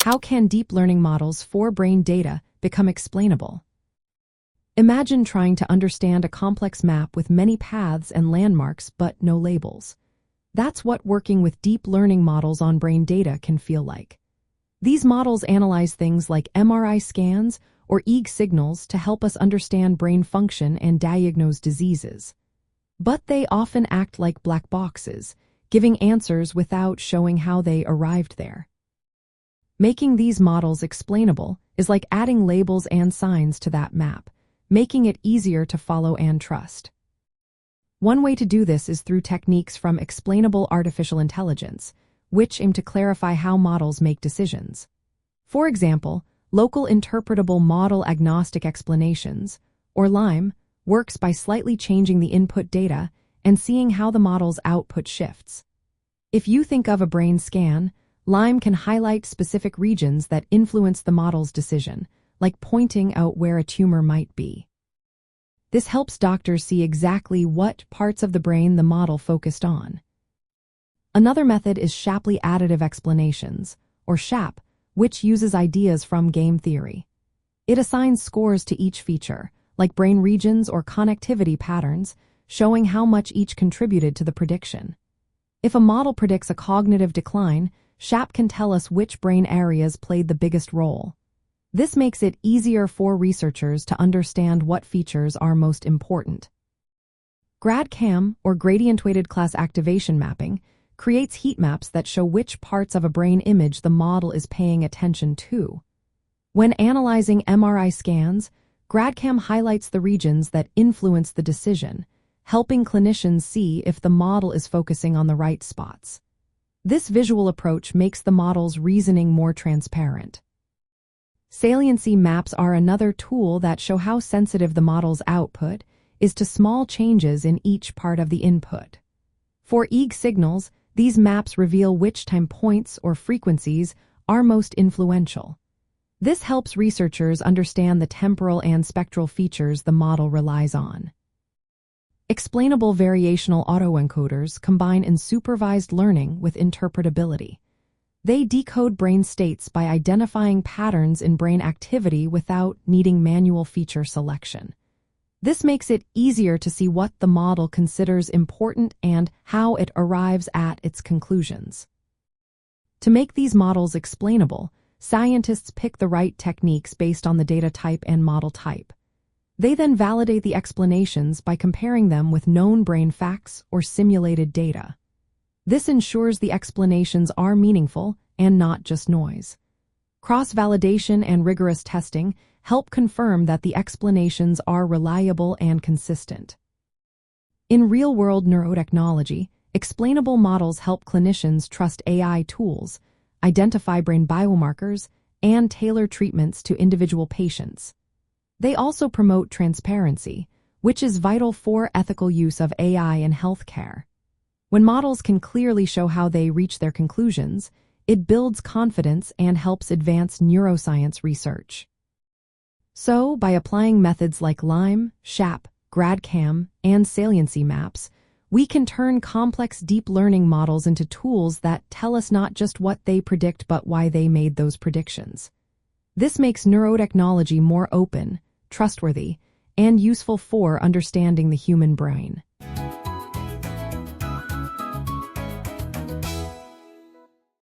How can deep learning models for brain data become explainable? Imagine trying to understand a complex map with many paths and landmarks but no labels. That's what working with deep learning models on brain data can feel like. These models analyze things like MRI scans or EEG signals to help us understand brain function and diagnose diseases. But they often act like black boxes, giving answers without showing how they arrived there. Making these models explainable is like adding labels and signs to that map, making it easier to follow and trust. One way to do this is through techniques from explainable artificial intelligence, which aim to clarify how models make decisions. For example, local interpretable model agnostic explanations, or LIME, works by slightly changing the input data and seeing how the model's output shifts. If you think of a brain scan, LIME can highlight specific regions that influence the model's decision, like pointing out where a tumor might be. This helps doctors see exactly what parts of the brain the model focused on. Another method is Shapley additive explanations, or SHAP, which uses ideas from game theory. It assigns scores to each feature, like brain regions or connectivity patterns, showing how much each contributed to the prediction. If a model predicts a cognitive decline, SHAP can tell us which brain areas played the biggest role. This makes it easier for researchers to understand what features are most important. GradCam, or gradient-weighted class activation mapping, creates heat maps that show which parts of a brain image the model is paying attention to. When analyzing MRI scans, GradCam highlights the regions that influence the decision, helping clinicians see if the model is focusing on the right spots. This visual approach makes the model's reasoning more transparent. Saliency maps are another tool that show how sensitive the model's output is to small changes in each part of the input. For EEG signals, these maps reveal which time points or frequencies are most influential. This helps researchers understand the temporal and spectral features the model relies on. Explainable variational autoencoders combine unsupervised learning with interpretability. They decode brain states by identifying patterns in brain activity without needing manual feature selection. This makes it easier to see what the model considers important and how it arrives at its conclusions. To make these models explainable, scientists pick the right techniques based on the data type and model type. They then validate the explanations by comparing them with known brain facts or simulated data. This ensures the explanations are meaningful and not just noise. Cross-validation and rigorous testing help confirm that the explanations are reliable and consistent. In real-world neurotechnology, explainable models help clinicians trust AI tools, identify brain biomarkers, and tailor treatments to individual patients. They also promote transparency, which is vital for ethical use of AI in healthcare. When models can clearly show how they reach their conclusions, it builds confidence and helps advance neuroscience research. So, by applying methods like LIME, SHAP, GradCam, and saliency maps, we can turn complex deep learning models into tools that tell us not just what they predict but why they made those predictions. This makes neurotechnology more open, trustworthy, and useful for understanding the human brain.